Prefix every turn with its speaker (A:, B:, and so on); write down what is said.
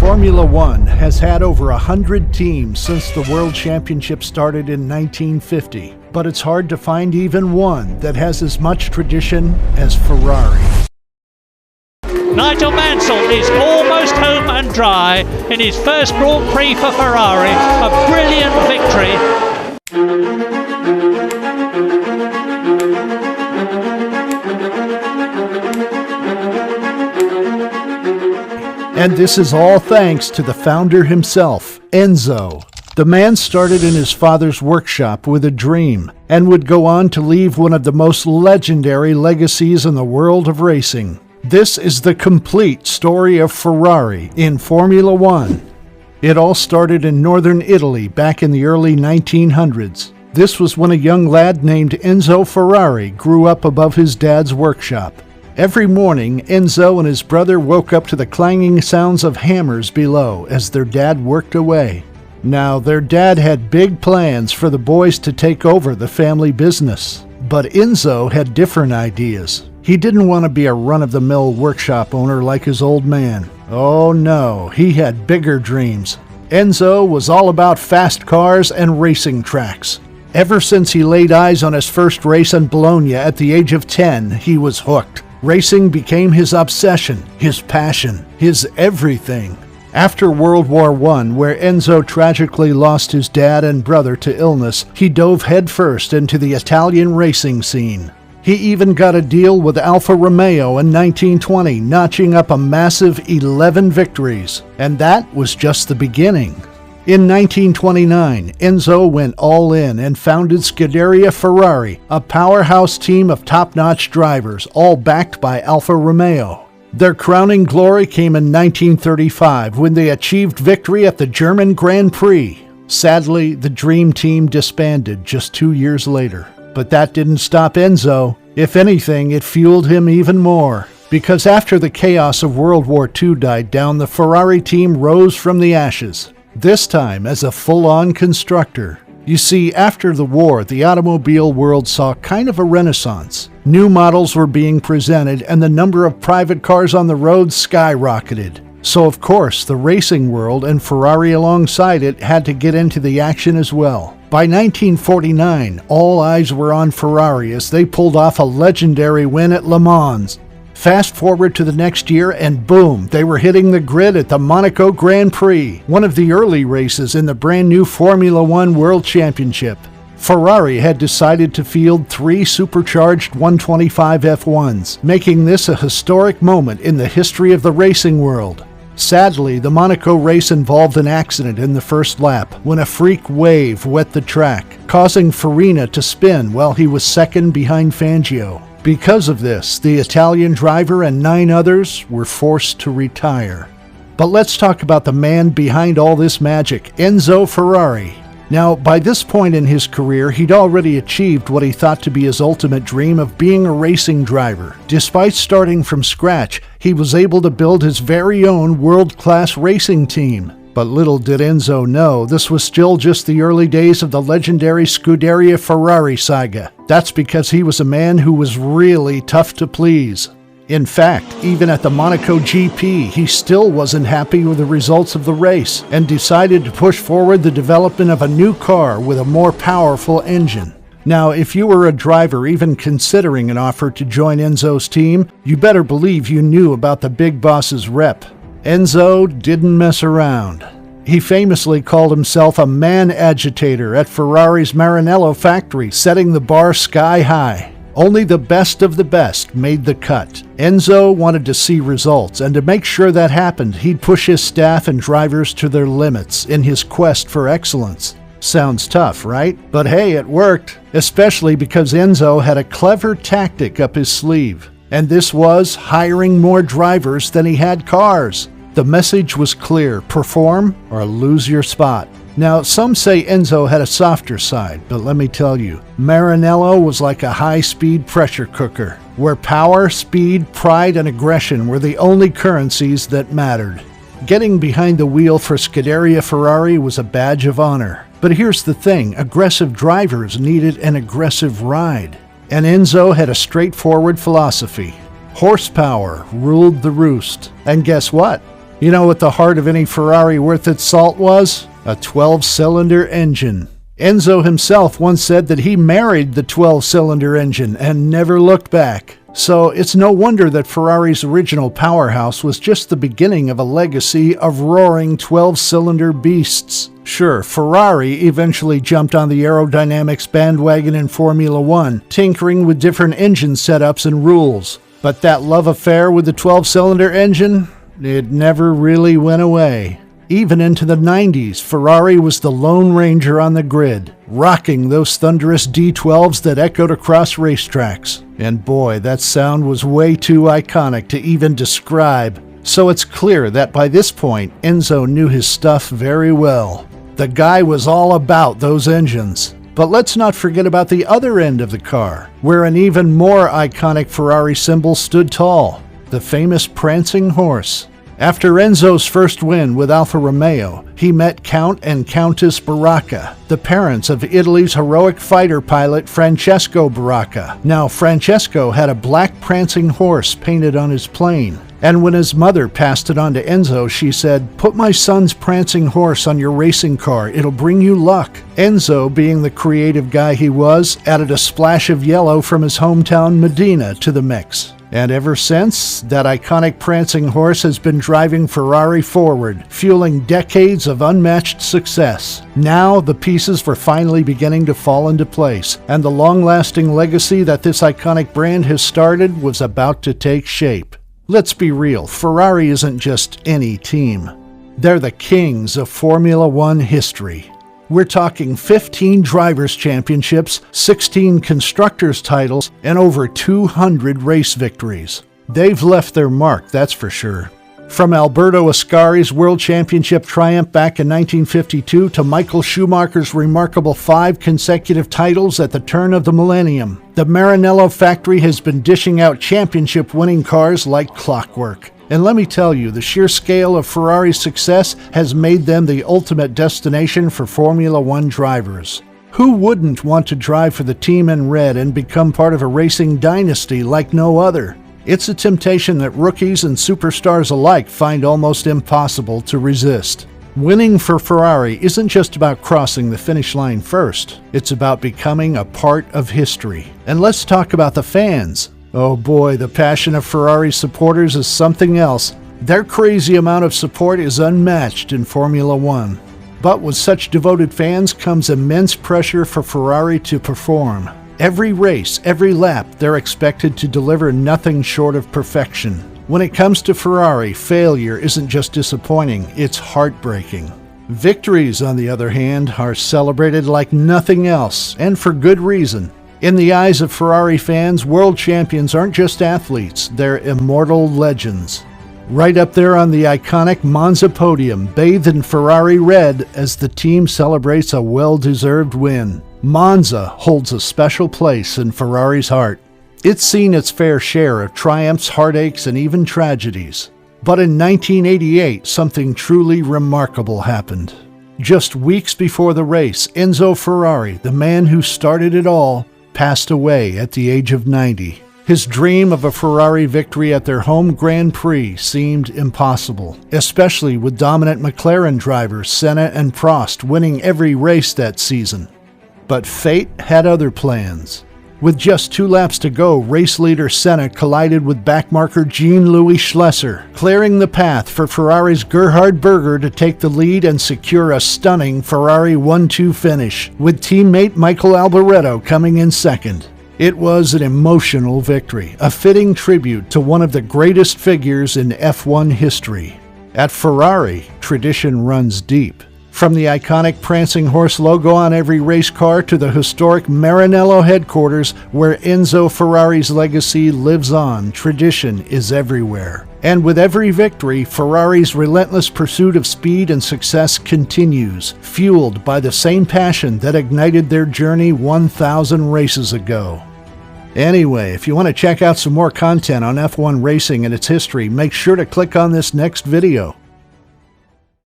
A: Formula One has had over 100 teams since the World Championship started in 1950, but it's hard to find even one that has as much tradition as Ferrari.
B: Nigel Mansell is almost home and dry in his first Grand Prix for Ferrari. A brilliant victory.
A: And this is all thanks to the founder himself, Enzo. The man started in his father's workshop with a dream and would go on to leave one of the most legendary legacies in the world of racing. This is the complete story of Ferrari in Formula One. It all started in northern Italy back in the early 1900s. This was when a young lad named Enzo Ferrari grew up above his dad's workshop. Every morning, Enzo and his brother woke up to the clanging sounds of hammers below as their dad worked away. Now, their dad had big plans for the boys to take over the family business. But Enzo had different ideas. He didn't want to be a run-of-the-mill workshop owner like his old man. Oh no, he had bigger dreams. Enzo was all about fast cars and racing tracks. Ever since he laid eyes on his first race in Bologna at the age of 10, he was hooked. Racing became his obsession, his passion, his everything. After World War I, where Enzo tragically lost his dad and brother to illness, he dove headfirst into the Italian racing scene. He even got a deal with Alfa Romeo in 1920, notching up a massive 11 victories. And that was just the beginning. In 1929, Enzo went all in and founded Scuderia Ferrari, a powerhouse team of top-notch drivers, all backed by Alfa Romeo. Their crowning glory came in 1935 when they achieved victory at the German Grand Prix. Sadly, the Dream Team disbanded just 2 years later. But that didn't stop Enzo. If anything, it fueled him even more. Because after the chaos of World War II died down, the Ferrari team rose from the ashes. This time as a full-on constructor. You see, after the war, the automobile world saw kind of a renaissance. New models were being presented and the number of private cars on the road skyrocketed. So of course, the racing world and Ferrari alongside it had to get into the action as well. By 1949, all eyes were on Ferrari as they pulled off a legendary win at Le Mans. Fast forward to the next year and boom, they were hitting the grid at the Monaco Grand Prix, one of the early races in the brand new Formula One World Championship. Ferrari had decided to field 3 supercharged 125 F1's, making this a historic moment in the history of the racing world. Sadly, the Monaco race involved an accident in the first lap when a freak wave wet the track, causing Farina to spin while he was second behind Fangio. Because of this, the Italian driver and 9 others were forced to retire. But let's talk about the man behind all this magic, Enzo Ferrari. Now, by this point in his career, he'd already achieved what he thought to be his ultimate dream of being a racing driver. Despite starting from scratch, he was able to build his very own world-class racing team. But little did Enzo know, this was still just the early days of the legendary Scuderia Ferrari saga. That's because he was a man who was really tough to please. In fact, even at the Monaco GP, he still wasn't happy with the results of the race and decided to push forward the development of a new car with a more powerful engine. Now, if you were a driver even considering an offer to join Enzo's team, you better believe you knew about the big boss's rep. Enzo didn't mess around. He famously called himself a man agitator at Ferrari's Maranello factory, setting the bar sky high. Only the best of the best made the cut. Enzo wanted to see results, and to make sure that happened, he'd push his staff and drivers to their limits in his quest for excellence. Sounds tough, right? But hey, it worked, especially because Enzo had a clever tactic up his sleeve. And this was hiring more drivers than he had cars. The message was clear: perform or lose your spot. Now, some say Enzo had a softer side, but let me tell you, Maranello was like a high-speed pressure cooker, where power, speed, pride, and aggression were the only currencies that mattered. Getting behind the wheel for Scuderia Ferrari was a badge of honor. But here's the thing, aggressive drivers needed an aggressive ride. And Enzo had a straightforward philosophy. Horsepower ruled the roost. And guess what? You know what the heart of any Ferrari worth its salt was? A 12-cylinder engine. Enzo himself once said that he married the 12-cylinder engine and never looked back. So it's no wonder that Ferrari's original powerhouse was just the beginning of a legacy of roaring 12-cylinder beasts. Sure, Ferrari eventually jumped on the aerodynamics bandwagon in Formula One, tinkering with different engine setups and rules. But that love affair with the 12-cylinder engine, it never really went away. Even into the 90s, Ferrari was the Lone Ranger on the grid, rocking those thunderous D12s that echoed across racetracks. And boy, that sound was way too iconic to even describe. So it's clear that by this point, Enzo knew his stuff very well. The guy was all about those engines. But let's not forget about the other end of the car, where an even more iconic Ferrari symbol stood tall, the famous prancing horse. After Enzo's first win with Alfa Romeo, he met Count and Countess Baracca, the parents of Italy's heroic fighter pilot Francesco Baracca. Now, Francesco had a black prancing horse painted on his plane, and when his mother passed it on to Enzo, she said, "Put my son's prancing horse on your racing car, it'll bring you luck." Enzo, being the creative guy he was, added a splash of yellow from his hometown Modena to the mix. And ever since, that iconic prancing horse has been driving Ferrari forward, fueling decades of unmatched success. Now, the pieces were finally beginning to fall into place, and the long-lasting legacy that this iconic brand has started was about to take shape. Let's be real, Ferrari isn't just any team. They're the kings of Formula One history. We're talking 15 drivers' championships, 16 constructors' titles, and over 200 race victories. They've left their mark, that's for sure. From Alberto Ascari's World Championship triumph back in 1952 to Michael Schumacher's remarkable 5 consecutive titles at the turn of the millennium, the Maranello factory has been dishing out championship-winning cars like clockwork. And let me tell you, the sheer scale of Ferrari's success has made them the ultimate destination for Formula One drivers. Who wouldn't want to drive for the team in red and become part of a racing dynasty like no other? It's a temptation that rookies and superstars alike find almost impossible to resist. Winning for Ferrari isn't just about crossing the finish line first. It's about becoming a part of history. And let's talk about the fans. Oh boy, the passion of Ferrari supporters is something else. Their crazy amount of support is unmatched in Formula One. But with such devoted fans comes immense pressure for Ferrari to perform. Every race, every lap, they're expected to deliver nothing short of perfection. When it comes to Ferrari, failure isn't just disappointing, it's heartbreaking. Victories, on the other hand, are celebrated like nothing else, and for good reason. In the eyes of Ferrari fans, world champions aren't just athletes, they're immortal legends. Right up there on the iconic Monza podium, bathed in Ferrari red as the team celebrates a well-deserved win. Monza holds a special place in Ferrari's heart. It's seen its fair share of triumphs, heartaches, and even tragedies. But in 1988, something truly remarkable happened. Just weeks before the race, Enzo Ferrari, the man who started it all, passed away at the age of 90. His dream of a Ferrari victory at their home Grand Prix seemed impossible, especially with dominant McLaren drivers Senna and Prost winning every race that season. But fate had other plans. With just 2 laps to go, race leader Senna collided with backmarker Jean-Louis Schlesser, clearing the path for Ferrari's Gerhard Berger to take the lead and secure a stunning Ferrari 1-2 finish, with teammate Michael Alboreto coming in second. It was an emotional victory, a fitting tribute to one of the greatest figures in F1 history. At Ferrari, tradition runs deep. From the iconic prancing horse logo on every race car to the historic Maranello headquarters where Enzo Ferrari's legacy lives on, tradition is everywhere. And with every victory, Ferrari's relentless pursuit of speed and success continues, fueled by the same passion that ignited their journey 1,000 races ago. Anyway, if you want to check out some more content on F1 racing and its history, make sure to click on this next video.